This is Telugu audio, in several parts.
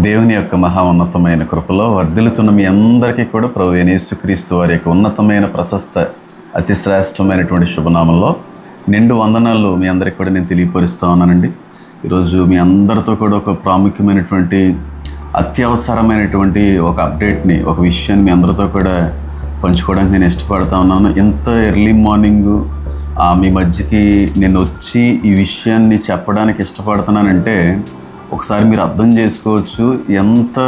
దేవుని యొక్క మహా ఉన్నతమైన కృపలో వర్ధిల్లుతున్న మీ అందరికీ కూడా ప్రభువైన యేసుక్రీస్తు వారి యొక్క ఉన్నతమైన ప్రశస్త అతి శ్రేష్టమైనటువంటి శుభనామంలో నిండు వందనాలు మీ అందరికీ కూడా నేను తెలియపరుస్తూ ఉన్నానండి. ఈరోజు మీ అందరితో కూడా ఒక ప్రాముఖ్యమైనటువంటి అత్యవసరమైనటువంటి ఒక అప్డేట్ని, ఒక విషయాన్ని మీ అందరితో కూడా పంచుకోవడానికి నేను ఇష్టపడతా ఉన్నాను. ఇంత ఎర్లీ మార్నింగు మీ మధ్యకి నేను వచ్చి ఈ విషయాన్ని చెప్పడానికి ఇష్టపడుతున్నానంటే ఒకసారి మీరు అర్థం చేసుకోవచ్చు ఎంత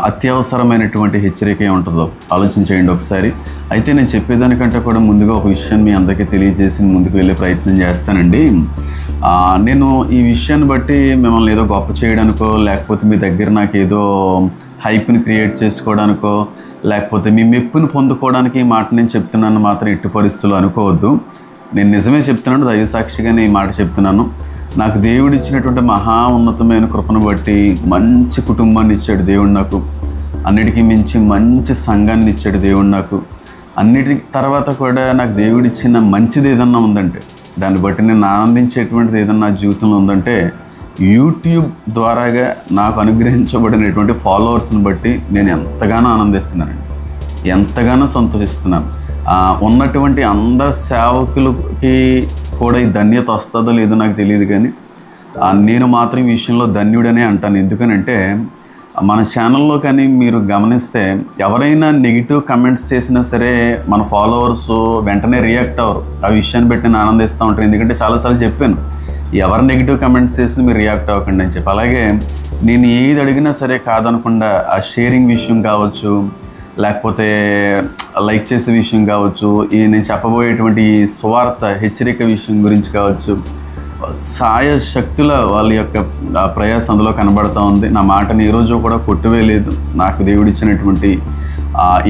అత్యవసరమైనటువంటి హెచ్చరిక ఉంటుందో ఆలోచించేయండి ఒకసారి. అయితే నేను చెప్పేదానికంటే కూడా ముందుగా ఒక విషయాన్ని మీ అందరికీ తెలియజేసి ముందుకు వెళ్ళే ప్రయత్నం చేస్తానండి. నేను ఈ విషయాన్ని బట్టి మిమ్మల్ని ఏదో గొప్ప చేయడానికో, లేకపోతే మీ దగ్గర నాకు ఏదో హైప్ని క్రియేట్ చేసుకోవడానికో, లేకపోతే మీ మెప్పుని పొందుకోవడానికి ఈ మాట నేను చెప్తున్నాను మాత్రం ఎట్టి పరిస్థితులు అనుకోవద్దు. నేను నిజమే చెప్తున్నాను, దైవసాక్షిగానే ఈ మాట చెప్తున్నాను. నాకు దేవుడు ఇచ్చినటువంటి మహా ఉన్నతమైన కృపను బట్టి మంచి కుటుంబాన్ని ఇచ్చాడు దేవుడు నాకు. అన్నిటికీ మించి మంచి సంఘాన్ని ఇచ్చాడు దేవుడు నాకు. అన్నిటి తర్వాత కూడా నాకు దేవుడు ఇచ్చిన మంచిది ఏదన్నా ఉందంటే, దాన్ని బట్టి నేను ఆనందించేటువంటిది ఏదన్నా నా జీవితంలో ఉందంటే, యూట్యూబ్ ద్వారాగా నాకు అనుగ్రహించబడినటువంటి ఫాలోవర్స్ని బట్టి నేను ఎంతగానో ఆనందిస్తున్నానండి, ఎంతగానో సంతోషిస్తున్నాను. ఉన్నటువంటి అందరు సేవకులకి కూడా ఈ ధన్యత వస్తుందో లేదో నాకు తెలియదు, కానీ నేను మాత్రం ఈ విషయంలో ధన్యుడనే అంటాను. ఎందుకనంటే మన ఛానల్లో కానీ మీరు గమనిస్తే ఎవరైనా నెగిటివ్ కమెంట్స్ చేసినా సరే మన ఫాలోవర్స్ వెంటనే రియాక్ట్ అవ్వరు. ఆ విషయాన్ని బట్టి నేను ఆనందిస్తూ ఉంటాను. ఎందుకంటే చాలాసార్లు చెప్పాను, ఎవరు నెగిటివ్ కమెంట్స్ చేసినా మీరు రియాక్ట్ అవ్వకండి అని చెప్పి. అలాగే నేను ఏది అడిగినా సరే కాదనకుండా ఆ షేరింగ్ విషయం కావచ్చు, లేకపోతే లైక్ చేసే విషయం కావచ్చు, ఈ నేను చెప్పబోయేటువంటి ఈ సువార్త హెచ్చరిక విషయం గురించి కావచ్చు, సాయ శక్తుల వాళ్ళ యొక్క ప్రయాస అందులో కనబడుతూ ఉంది. నా మాటని ఈరోజు కూడా కొట్టువేయలేదు. నాకు దేవుడిచ్చినటువంటి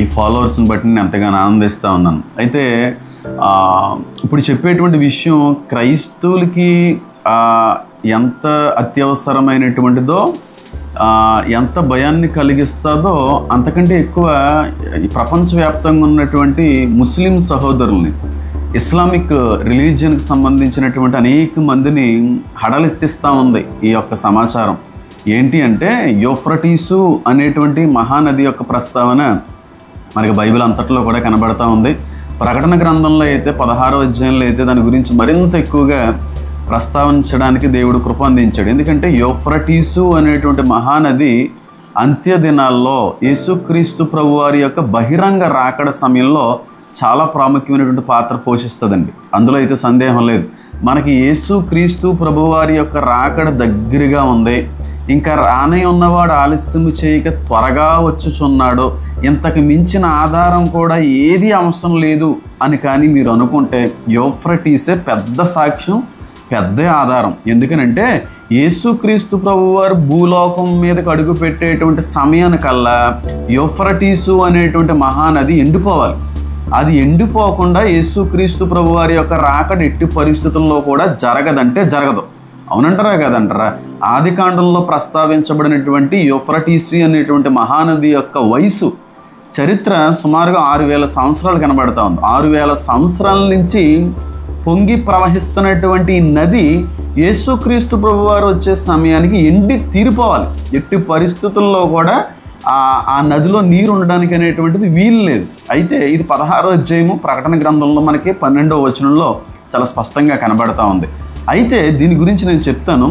ఈ ఫాలోవర్స్ని బట్టి నేను ఎంతగానో ఆనందిస్తూ ఉన్నాను. అయితే ఇప్పుడు చెప్పేటువంటి విషయం క్రైస్తవులకి ఎంత అత్యవసరమైనటువంటిదో, ఎంత భయాన్ని కలిగిస్తుందో అంతకంటే ఎక్కువ ఈ ప్రపంచవ్యాప్తంగా ఉన్నటువంటి ముస్లిం సహోదరుల్ని, ఇస్లామిక్ రిలీజియన్కి సంబంధించినటువంటి అనేక మందిని హడలెత్తిస్తూ ఉంది ఈ యొక్క సమాచారం. ఏంటి అంటే యూఫ్రటీసు అనేటువంటి మహానది యొక్క ప్రస్తావన మనకి బైబిల్ అంతట్లో కూడా కనబడతా ఉంది. ప్రకటన గ్రంథంలో అయితే 16వ అధ్యాయంలో అయితే దాని గురించి మరింత ఎక్కువగా ప్రస్తావించడానికి దేవుడు కృప అందించాడు. ఎందుకంటే యూఫ్రటీసు అనేటువంటి మహానది అంత్య దినాల్లో యేసుక్రీస్తు ప్రభువారి యొక్క బహిరంగ రాకడ సమయంలో చాలా ప్రాముఖ్యమైనటువంటి పాత్ర పోషిస్తుందండి. అందులో అయితే సందేహం లేదు. మనకి యేసుక్రీస్తు ప్రభువారి యొక్క రాకడ దగ్గరగా ఉంది. ఇంకా రానే ఉన్నవాడు ఆలస్యము చేయక త్వరగా వచ్చుచున్నాడు, ఇంతకు మించిన ఆధారం కూడా ఏది అవసరం లేదు అని కానీ మీరు అనుకుంటే యూఫ్రటీసే పెద్ద సాక్ష్యం, పెద్ద ఆధారం. ఎందుకనంటే యేసుక్రీస్తు ప్రభువారు భూలోకం మీదకి అడుగు పెట్టేటువంటి సమయానికల్లా యూఫ్రటీసు అనేటువంటి మహానది ఎండిపోవాలి. అది ఎండిపోకుండా యేసుక్రీస్తు ప్రభువారి యొక్క రాకడ ఎట్టి పరిస్థితుల్లో కూడా జరగదంటే జరగదు. అవునంటారా కదంటారా? ఆది కాండంలో ప్రస్తావించబడినటువంటి యూఫ్రటీసు అనేటువంటి మహానది యొక్క వయసు, చరిత్ర సుమారుగా 6000 సంవత్సరాలు కనబడతా ఉంది. 6000 సంవత్సరాల నుంచి పొంగి ప్రవహిస్తున్నటువంటి ఈ నది యేసుక్రీస్తు ప్రభువారు వచ్చే సమయానికి ఎండి తీరిపోవాలి. ఎట్టి పరిస్థితుల్లో కూడా ఆ నదిలో నీరు ఉండడానికి అనేటువంటిది వీలు లేదు. అయితే ఇది 16వ అధ్యాయము ప్రకటన గ్రంథంలో మనకి 12వ వచనంలో చాలా స్పష్టంగా కనబడతా ఉంది. అయితే దీని గురించి నేను చెప్తాను.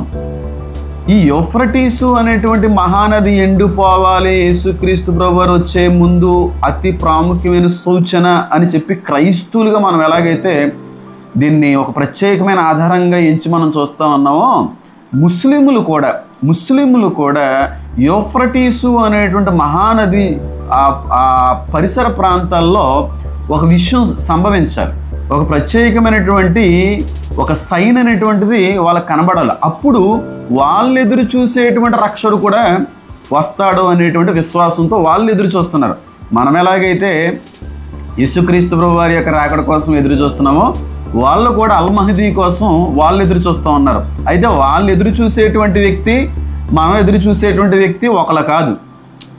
ఈ యూఫ్రటీసు అనేటువంటి మహానది ఎండిపోవాలి, యేసుక్రీస్తు ప్రభువారు వచ్చే ముందు అతి ప్రాముఖ్యమైన సూచన అని చెప్పి క్రైస్తవులుగా మనం ఎలాగైతే దీన్ని ఒక ప్రత్యేకమైన ఆధారంగా ఎంచి మనం చూస్తూ ఉన్నామో, ముస్లిములు కూడా యూఫ్రటీసు అనేటువంటి మహానది ఆ పరిసర ప్రాంతాల్లో ఒక విషయం సంభవించాలి. ఒక ప్రత్యేకమైనటువంటి ఒక సైన్ అనేటువంటిది వాళ్ళకి కనబడాలి. అప్పుడు వాళ్ళు ఎదురు చూసేటువంటి రక్షకుడు కూడా వస్తాడు అనేటువంటి విశ్వాసంతో వాళ్ళు ఎదురు చూస్తున్నారు. మనం ఎలాగైతే యేసుక్రీస్తు ప్రభువారి యొక్క రాకడ కోసం ఎదురు చూస్తున్నామో, వాళ్ళు కూడా అల్-మహదీ కోసం వాళ్ళు ఎదురు చూస్తూ ఉన్నారు. అయితే వాళ్ళు ఎదురు చూసేటువంటి వ్యక్తి, మనం ఎదురు చూసేటువంటి వ్యక్తి ఒకలా కాదు.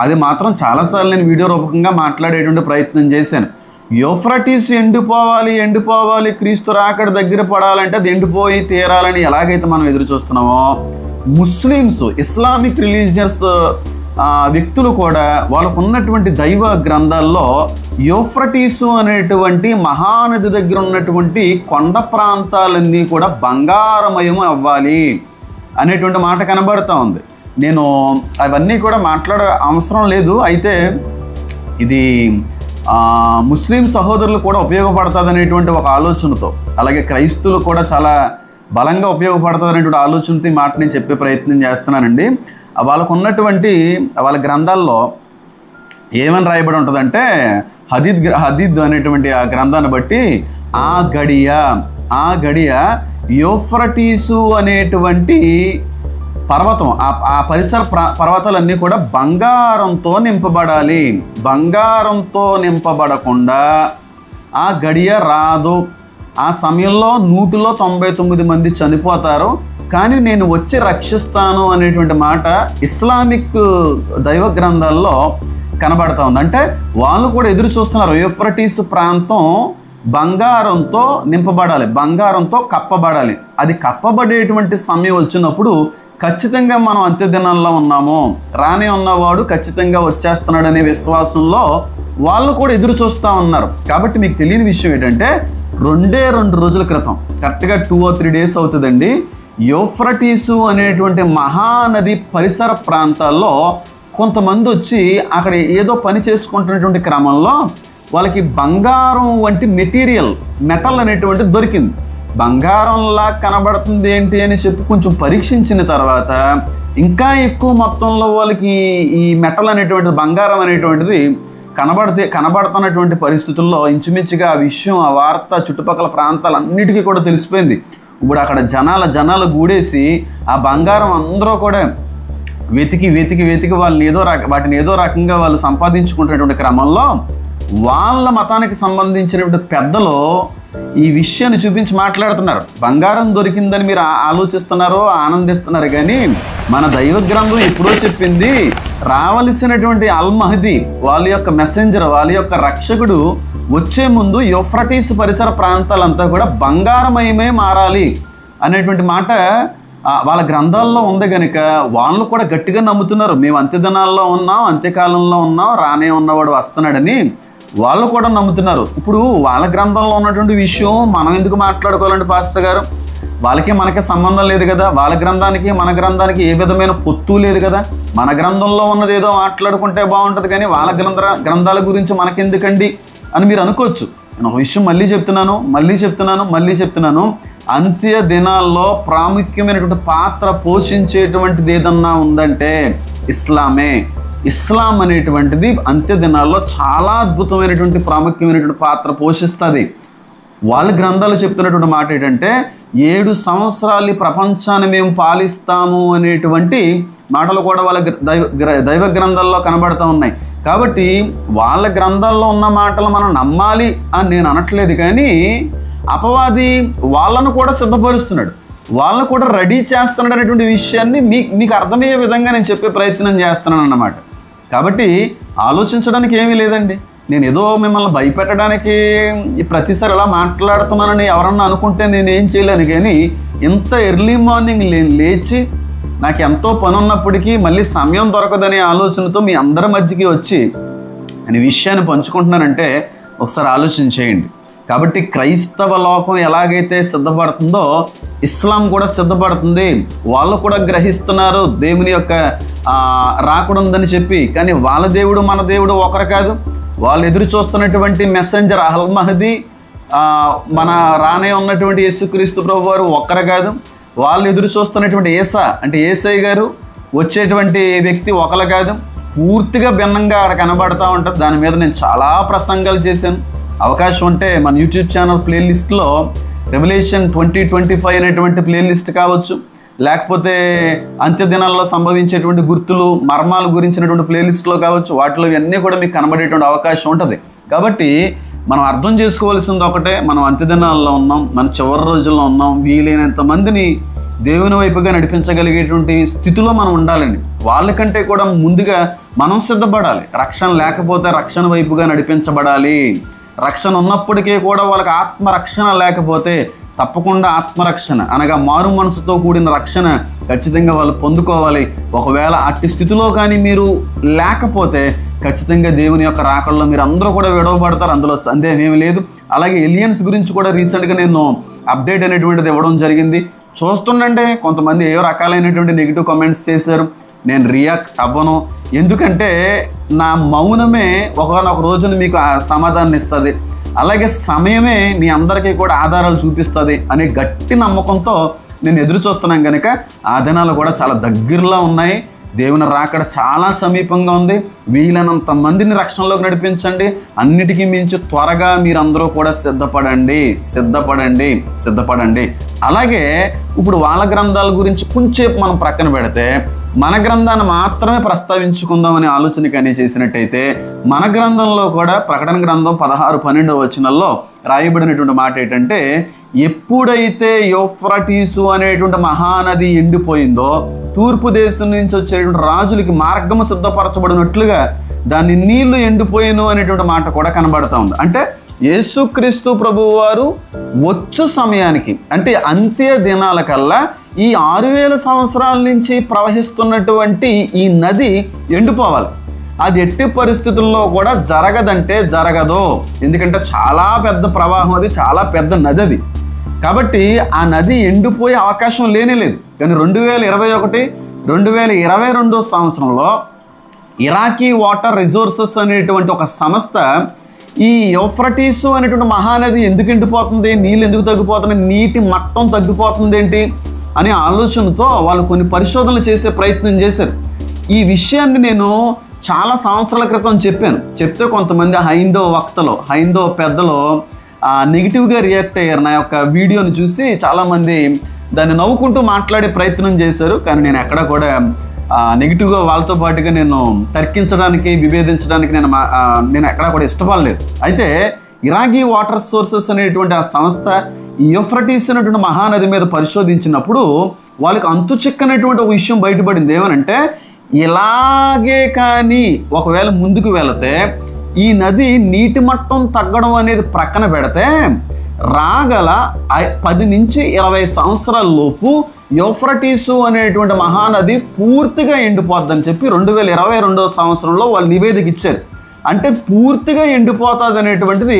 అది మాత్రం చాలాసార్లు నేను వీడియో రూపకంగా మాట్లాడేటువంటి ప్రయత్నం చేశాను. యూఫ్రటీస్ ఎండిపోవాలి, క్రీస్తు రాకడ దగ్గర పడాలంటే అది ఎండిపోయి తీరాలని ఎలాగైతే మనం ఎదురు చూస్తున్నామో, ముస్లిమ్స్, ఇస్లామిక్ రిలీజియస్ వ్యక్తులు కూడా వాళ్ళకు ఉన్నటువంటి దైవ గ్రంథాల్లో యూఫ్రటీసు అనేటువంటి మహానది దగ్గర ఉన్నటువంటి కొండ ప్రాంతాలన్నీ కూడా బంగారమయం అవ్వాలి అనేటువంటి మాట కనబడుతూ ఉంది. నేను అవన్నీ కూడా మాట్లాడే అవసరం లేదు. అయితే ఇది ముస్లిం సహోదరులు కూడా ఉపయోగపడుతుంది అనేటువంటి ఒక ఆలోచనతో, అలాగే క్రైస్తువులు కూడా చాలా బలంగా ఉపయోగపడుతుంది అనేటువంటి ఆలోచనతో ఈ మాట నేను చెప్పే ప్రయత్నం చేస్తున్నానండి. వాళ్ళకు ఉన్నటువంటి వాళ్ళ గ్రంథాల్లో ఏమని రాయబడి ఉంటుందంటే, హదీద్ అనేటువంటి ఆ గ్రంథాన్ని బట్టి ఆ గడియ యూఫ్రటీసు అనేటువంటి పర్వతం, ఆ పరిసర పర్వతాలన్నీ కూడా బంగారంతో నింపబడాలి. బంగారంతో నింపబడకుండా ఆ గడియ రాదు. ఆ సమయంలో 199 మంది చనిపోతారు, కానీ నేను వచ్చి రక్షిస్తాను అనేటువంటి మాట ఇస్లామిక్ దైవ గ్రంథాల్లో కనబడతా ఉంది. అంటే వాళ్ళు కూడా ఎదురు చూస్తున్నారు, యూఫ్రటీస్ ప్రాంతం బంగారంతో నింపబడాలి, బంగారంతో కప్పబడాలి. అది కప్పబడేటువంటి సమయం వచ్చినప్పుడు ఖచ్చితంగా మనం అంత్య దినాల్లో ఉన్నాము, రానే ఉన్నవాడు ఖచ్చితంగా వచ్చేస్తున్నాడు అనే విశ్వాసంలో వాళ్ళు కూడా ఎదురు చూస్తూ ఉన్నారు. కాబట్టి మీకు తెలియని విషయం ఏంటంటే, 2 రోజుల క్రితం, కరెక్ట్గా 2 or 3 days అవుతుందండి, యూఫ్రటీసు అనేటువంటి మహానది పరిసర ప్రాంతాల్లో కొంతమంది వచ్చి అక్కడ ఏదో పని చేసుకుంటున్నటువంటి క్రమంలో వాళ్ళకి బంగారం వంటి మెటల్ అనేటువంటిది దొరికింది. బంగారంలా కనబడుతుంది ఏంటి అని చెప్పి కొంచెం పరీక్షించిన తర్వాత ఇంకా ఎక్కువ మొత్తంలో వాళ్ళకి ఈ మెటల్ అనేటువంటిది, బంగారం అనేటువంటిది కనబడుతున్నటువంటి పరిస్థితుల్లో ఇంచుమించుగా ఆ విషయం, ఆ వార్త చుట్టుపక్కల ప్రాంతాలన్నిటికీ కూడా తెలిసిపోయింది. ఇప్పుడు అక్కడ జనాలు గూడేసి ఆ బంగారం అందరూ కూడా వెతికి వాటిని ఏదో రకంగా వాళ్ళు సంపాదించుకుంటున్నటువంటి క్రమంలో వాళ్ళ మతానికి సంబంధించినటువంటి పెద్దలు ఈ విషయాన్ని చూపించి మాట్లాడుతున్నారు. బంగారం దొరికిందని మీరు ఆలోచిస్తున్నారు, ఆనందిస్తున్నారు, కానీ మన దైవ గ్రంథం ఎప్పుడో చెప్పింది, రావలసినటువంటి అల్-మహదీ వాళ్ళ యొక్క మెసెంజర్, వాళ్ళ యొక్క రక్షకుడు వచ్చే ముందు యూఫ్రటీస్ పరిసర ప్రాంతాలంతా కూడా బంగారమయమే మారాలి అనేటువంటి మాట వాళ్ళ గ్రంథాల్లో ఉంది. కనుక వాళ్ళు కూడా గట్టిగా నమ్ముతున్నారు, మేము అంత్యదినాల్లో ఉన్నాం, అంత్యకాలంలో ఉన్నాం, రానే ఉన్నవాడు వస్తున్నాడని వాళ్ళు కూడా నమ్ముతున్నారు. ఇప్పుడు వాళ్ళ గ్రంథంలో ఉన్నటువంటి విషయం మనం ఎందుకు మాట్లాడుకోవాలండి పాస్టర్ గారు? వాళ్ళకి మనకి సంబంధం లేదు కదా, వాళ్ళ గ్రంథానికి మన గ్రంథానికి ఏ విధమైన పొత్తు లేదు కదా. మన గ్రంథంలో ఉన్నది ఏదో మాట్లాడుకుంటే బాగుంటుంది, కానీ వాళ్ళ గ్రంథాల గురించి మనకెందుకండి అని మీరు అనుకోవచ్చు. నేను ఒక విషయం మళ్ళీ చెప్తున్నాను, అంత్య దినాల్లో ప్రాముఖ్యమైనటువంటి పాత్ర పోషించేటువంటిది ఏదన్నా ఉందంటే ఇస్లామే. ఇస్లాం అనేటువంటిది అంత్య దినాల్లో చాలా అద్భుతమైనటువంటి ప్రాముఖ్యమైనటువంటి పాత్ర పోషిస్తుంది. వాళ్ళ గ్రంథాలు చెప్తున్నటువంటి మాట ఏంటంటే, 7 సంవత్సరాలు ప్రపంచాన్ని మేము పాలిస్తాము అనేటువంటి మాటలు కూడా వాళ్ళ దైవ గ్రంథాల్లో కనబడుతూ ఉన్నాయి. కాబట్టి వాళ్ళ గ్రంథాల్లో ఉన్న మాటలు మనం నమ్మాలి అని నేను అనట్లేదు, కానీ అపవాది వాళ్ళను కూడా సిద్ధపరుస్తున్నాడు, వాళ్ళను కూడా రెడీ చేస్తున్నాడు అనేటువంటి విషయాన్ని మీకు అర్థమయ్యే విధంగా నేను చెప్పే ప్రయత్నం చేస్తున్నాను అన్నమాట. కాబట్టి ఆలోచించడానికి ఏమీ లేదండి. నేను ఏదో మిమ్మల్ని భయపెట్టడానికి ప్రతిసారి ఎలా మాట్లాడుతున్నానని ఎవరన్నా అనుకుంటే నేనేం చేయలేను, కానీ ఇంత ఎర్లీ మార్నింగ్ లేచి నాకు ఎంతో పని ఉన్నప్పటికీ మళ్ళీ సమయం దొరకదనే ఆలోచనతో మీ అందరి మధ్యకి వచ్చి అనే విషయాన్ని పంచుకుంటున్నానంటే ఒకసారి ఆలోచన చేయండి. కాబట్టి క్రైస్తవ లోకం ఎలాగైతే సిద్ధపడుతుందో ఇస్లాం కూడా సిద్ధపడుతుంది. వాళ్ళు కూడా గ్రహిస్తున్నారు దేవుని యొక్క రాకడుందని చెప్పి, కానీ వాళ్ళ దేవుడు మన దేవుడు ఒకరు కాదు. వాళ్ళు ఎదురు చూస్తున్నటువంటి మెసెంజర్ అల్-మహదీ, మన రానే ఉన్నటువంటి యేసుక్రీస్తు ప్రభు వారు ఒక్కరు కాదు. వాళ్ళు ఎదురు చూస్తున్నటువంటి యేసయ్య గారు వచ్చేటువంటి వ్యక్తి ఒకరు కాదు, పూర్తిగా భిన్నంగా అక్కడ కనబడతా ఉంటుంది. దాని మీద నేను చాలా ప్రసంగాలు చేశాను. అవకాశం ఉంటే మన యూట్యూబ్ ఛానల్ ప్లేలిస్ట్లో రెవల్యూషన్ 2025 అనేటువంటి ప్లేలిస్ట్ కావచ్చు, లేకపోతే అంత్యదినాల్లో సంభవించేటువంటి గుర్తులు, మర్మాల గురించినటువంటి ప్లేలిస్ట్లో కావచ్చు, వాటిలో ఇవన్నీ కూడా మీకు కనబడేటువంటి అవకాశం ఉంటుంది. కాబట్టి మనం అర్థం చేసుకోవాల్సింది ఒకటే, మనం అంత్యదినాల్లో ఉన్నాం, మన చివరి రోజుల్లో ఉన్నాం. వీలైనంత మందిని దేవుని వైపుగా నడిపించగలిగేటువంటి స్థితిలో మనం ఉండాలండి. వాళ్ళకంటే కూడా ముందుగా మనం సిద్ధపడాలి. రక్షణ లేకపోతే రక్షణ వైపుగా నడిపించబడాలి. రక్షణ ఉన్నప్పటికీ కూడా వాళ్ళకి ఆత్మరక్షణ లేకపోతే తప్పకుండా ఆత్మరక్షణ అనగా మారు మనసుతో కూడిన రక్షణ ఖచ్చితంగా వాళ్ళు పొందుకోవాలి. ఒకవేళ అట్టి స్థితిలో కానీ మీరు లేకపోతే ఖచ్చితంగా దేవుని యొక్క రాకడలో మీరు అందరూ కూడా విడవబడతారు, అందులో సందేహం ఏమీ లేదు. అలాగే ఎలియన్స్ గురించి కూడా రీసెంట్గా నేను అప్డేట్ అనేటువంటిది ఇవ్వడం జరిగింది. చూస్తుండంటే కొంతమంది ఏ రకాలైనటువంటి నెగిటివ్ కామెంట్స్ చేశారు. నేను రియాక్ట్ అవ్వను, ఎందుకంటే నా మౌనమే ఒకనొక రోజున మీకు సమాధానం ఇస్తుంది, అలాగే సమయమే మీ అందరికీ కూడా ఆధారాలు చూపిస్తుంది అనే గట్టి నమ్మకంతో నేను ఎదురు చూస్తున్నాను. కనుక ఆ దినాలు కూడా చాలా దగ్గరలో ఉన్నాయి. దేవుని రాకడ చాలా సమీపంగా ఉంది. వీలైనంత మందిని రక్షణలోకి నడిపించండి. అన్నిటికీ మించి త్వరగా మీరందరూ కూడా సిద్ధపడండి. అలాగే ఇప్పుడు వాళ్ళ గ్రంథాల గురించి కొంచెం మనం ప్రక్కన పెడితే మన గ్రంథాన్ని మాత్రమే ప్రస్తావించుకుందామనే ఆలోచన కానీ చేసినట్టయితే మన గ్రంథంలో కూడా ప్రకటన గ్రంథం 16-12 వచనాల్లో రాయబడినటువంటి మాట ఏంటంటే, ఎప్పుడైతే యూఫ్రటీసు అనేటువంటి మహానది ఎండిపోయిందో తూర్పు దేశం నుంచి వచ్చేటువంటి రాజులకి మార్గము సిద్ధపరచబడినట్లుగా దాని నీళ్లు ఎండిపోయిను అనేటువంటి మాట కూడా కనబడతా ఉంది. అంటే యేసుక్రీస్తు ప్రభువు వారు వచ్చు సమయానికి, అంటే అంత్య దినాల కల్లా ఈ 6000 సంవత్సరాల నుంచి ప్రవహిస్తున్నటువంటి ఈ నది ఎండిపోవాలి. అది ఎట్టి పరిస్థితుల్లో కూడా జరగదంటే జరగదు. ఎందుకంటే చాలా పెద్ద ప్రవాహం, అది చాలా పెద్ద నది అది. కాబట్టి ఆ నది ఎండిపోయే అవకాశం లేనేలేదు. కానీ 2021-2022 సంవత్సరంలో ఇరాకీ వాటర్ రిసోర్సెస్ అనేటువంటి ఒక సంస్థ ఈ యూఫ్రటీసు అనేటువంటి మహానది ఎందుకు ఎండిపోతుంది, నీళ్ళు ఎందుకు తగ్గిపోతుంది, నీటి మట్టం తగ్గిపోతుంది ఏంటి అనే ఆలోచనతో వాళ్ళు కొన్ని పరిశోధనలు చేసే ప్రయత్నం చేశారు. ఈ విషయాన్ని నేను చాలా సంవత్సరాల క్రితం చెప్తే కొంతమంది హైందవ పెద్దలు నెగిటివ్గా రియాక్ట్ అయ్యారు. నా యొక్క వీడియోని చూసి చాలామంది దాన్ని నవ్వుకుంటూ మాట్లాడే ప్రయత్నం చేశారు. కానీ నేను ఎక్కడ కూడా నెగిటివ్గా వాళ్ళతో పాటుగా నేను తర్కించడానికి, విభేదించడానికి నేను ఎక్కడా కూడా ఇష్టపడలేదు. అయితే ఇరాకీ వాటర్ సోర్సెస్ అనేటువంటి ఆ సంస్థ ఈ యూఫ్రటీస్ అనేటువంటి మహానది మీద పరిశోధించినప్పుడు వాళ్ళకి అంతు చిక్కనటువంటి ఒక విషయం బయటపడింది. ఏమనంటే, ఇలాగే కానీ ఒకవేళ ముందుకు వెళితే ఈ నది నీటి మట్టం తగ్గడం అనేది ప్రక్కన పెడితే రాగల 10 నుంచి 20 సంవత్సరాల లోపు యూఫ్రటీసు అనేటువంటి మహానది పూర్తిగా ఎండిపోద్దని చెప్పి 2022 సంవత్సరంలో వాళ్ళు నివేదిక ఇచ్చారు. అంటే పూర్తిగా ఎండిపోతుంది అనేటువంటిది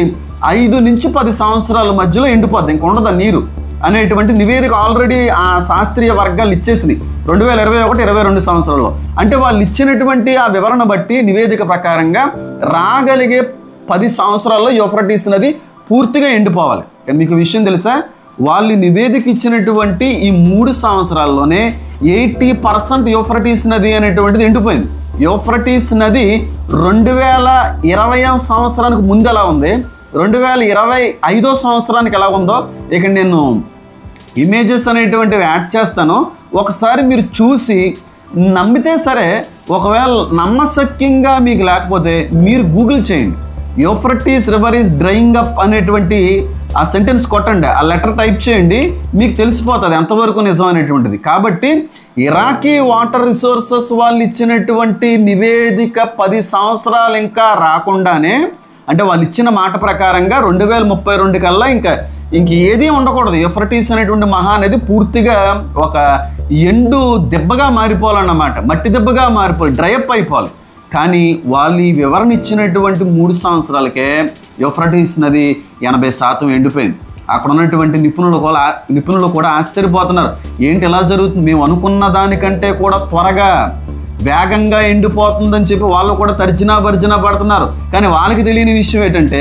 5 నుంచి 10 సంవత్సరాల మధ్యలో ఎండిపోద్ది, ఇంక ఉండదు నీరు అనేటువంటి నివేదిక ఆల్రెడీ ఆ శాస్త్రీయ వర్గాలు ఇచ్చేసినాయి 2021-22 సంవత్సరంలో. అంటే వాళ్ళు ఇచ్చినటువంటి ఆ వివరణ బట్టి నివేదిక ప్రకారంగా రాగలిగే 10 సంవత్సరాల్లో యూఫ్రటీస్ నది పూర్తిగా ఎండిపోవాలి. కానీ మీకు విషయం తెలుసా, వాళ్ళు నివేదిక ఇచ్చినటువంటి ఈ 3 సంవత్సరాల్లోనే 80% యూఫ్రటీస్ నది అనేటువంటిది ఎండిపోయింది. యూఫ్రటీస్ నది 2020 సంవత్సరానికి ముందు ఎలా ఉంది, 2025 సంవత్సరానికి ఎలా ఉందో ఇక్కడ నేను ఇమేజెస్ అనేటువంటివి యాడ్ చేస్తాను. ఒకసారి మీరు చూసి నమ్మితే సరే, ఒకవేళ నమ్మశక్యంగా మీకు లేకపోతే మీరు గూగుల్ చేయండి. Euphrates river is drying up అనేటువంటి ఆ సెంటెన్స్ కొట్టండి, ఆ లెటర్ టైప్ చేయండి, మీకు తెలిసిపోతుంది ఎంతవరకు నిజం అనేటువంటిది. కాబట్టి ఇరాకీ వాటర్ రిసోర్సెస్ వాళ్ళు ఇచ్చినటువంటి నివేదిక 10 సంవత్సరాలు ఇంకా రాకుండానే, అంటే వాళ్ళు ఇచ్చిన మాట ప్రకారంగా 2032 కల్లా ఇంక ఏదీ ఉండకూడదు. యూఫ్రటీస్ అనేటువంటి మహానది పూర్తిగా ఒక ఎండు దెబ్బగా మారిపోవాలన్నమాట, మట్టి దెబ్బగా మారిపోవాలి, డ్రైఅప్ అయిపోవాలి. కానీ వాళ్ళు ఈ వివరణ ఇచ్చినటువంటి 3 సంవత్సరాలకే యూఫ్రటీస్ నది 80% ఎండిపోయింది. అక్కడ ఉన్నటువంటి నిపుణులు కూడా ఆశ్చర్యపోతున్నారు, ఏంటి ఇలా జరుగుతుంది, మేము అనుకున్న దానికంటే కూడా త్వరగా వేగంగా ఎండిపోతుందని చెప్పి వాళ్ళు కూడా తర్జనా భర్జన పడుతున్నారు. కానీ వాళ్ళకి తెలియని విషయం ఏంటంటే,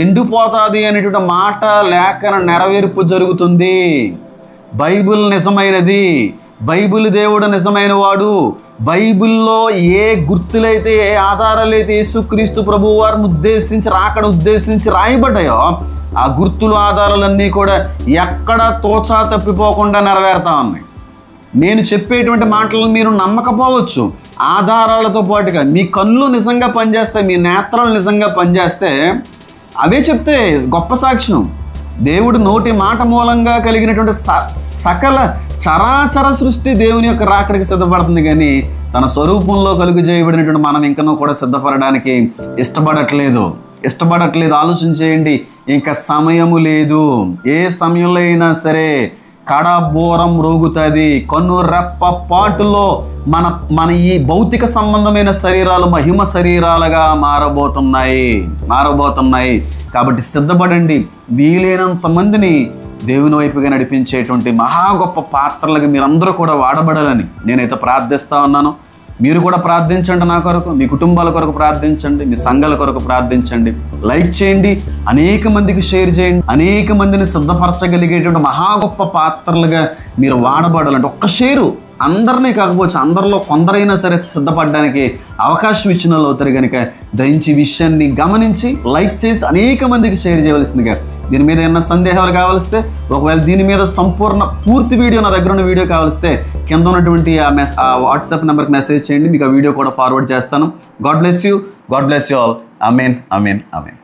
ఎండిపోతుంది అనేటువంటి మాట లేఖన నెరవేర్పు జరుగుతుంది. బైబిల్ నిజమైనది, బైబిల్ దేవుడు నిజమైన వాడు. బైబిల్లో ఏ గుర్తులైతే, ఏ ఆధారాలైతే యేసుక్రీస్తు ప్రభువు వారిని ఉద్దేశించి ఉద్దేశించి రాయబడ్డాయో ఆ గుర్తులు, ఆధారాలన్నీ కూడా ఎక్కడ తోచా తప్పిపోకుండా నెరవేరుతా ఉన్నాయి. నేను చెప్పేటువంటి మాటలను మీరు నమ్మకపోవచ్చు, ఆధారాలతో పాటుగా మీ కళ్ళు నిజంగా పనిచేస్తాయి, మీ నేత్రాలు నిజంగా పనిచేస్తే అవే చెప్తే గొప్ప సాక్ష్యం. దేవుడు నోటి మాట మూలంగా కలిగినటువంటి సకల చరాచర సృష్టి దేవుని యొక్క రాకడికి సిద్ధపడుతుంది. కానీ తన స్వరూపంలో కలుగు చేయబడినటువంటి మనం ఇంకనూ కూడా సిద్ధపడడానికి ఇష్టపడట్లేదు. ఆలోచన చేయండి, ఇంకా సమయము లేదు. ఏ సమయంలో అయినా సరే కడబోరం రోగుతుంది. కన్ను రెప్ప పాటులో మన ఈ భౌతిక సంబంధమైన శరీరాలు మహిమ శరీరాలుగా మారబోతున్నాయి. కాబట్టి సిద్ధపడండి. వీలైనంత మందిని దేవుని వైపుగా నడిపించేటువంటి మహా గొప్ప పాత్రలుగా మీరందరూ కూడా వాడబడాలని నేనైతే ప్రార్థిస్తా ఉన్నాను. మీరు కూడా ప్రార్థించండి. నా కొరకు, మీ కుటుంబాల కొరకు ప్రార్థించండి, మీ సంఘాల కొరకు ప్రార్థించండి. లైక్ చేయండి, అనేక మందికి షేర్ చేయండి. అనేక మందిని సిద్ధపరచగలిగేటువంటి మహా గొప్ప పాత్రలుగా మీరు వాడబడాలంటే ఒక్క షేరు, అందరినీ కాకపోవచ్చు అందరిలో కొందరైనా సరే సిద్ధపడడానికి అవకాశం ఇచ్చిన వాళ్ళు అవుతారు. కనుక దయించి విషయాన్ని గమనించి లైక్ చేసి అనేక మందికి షేర్ చేయవలసిందిగా. దీని మీద ఏమన్నా సందేహాలు కావలిస్తే, ఒకవేళ దీని మీద పూర్తి వీడియో నా దగ్గర ఉన్న వీడియో కావలిస్తే కింద ఉన్నటువంటి ఆ వాట్సాప్ నెంబర్కి మెసేజ్ చేయండి. మీకు ఆ వీడియో కూడా ఫార్వర్డ్ చేస్తాను. God bless you all. Amen.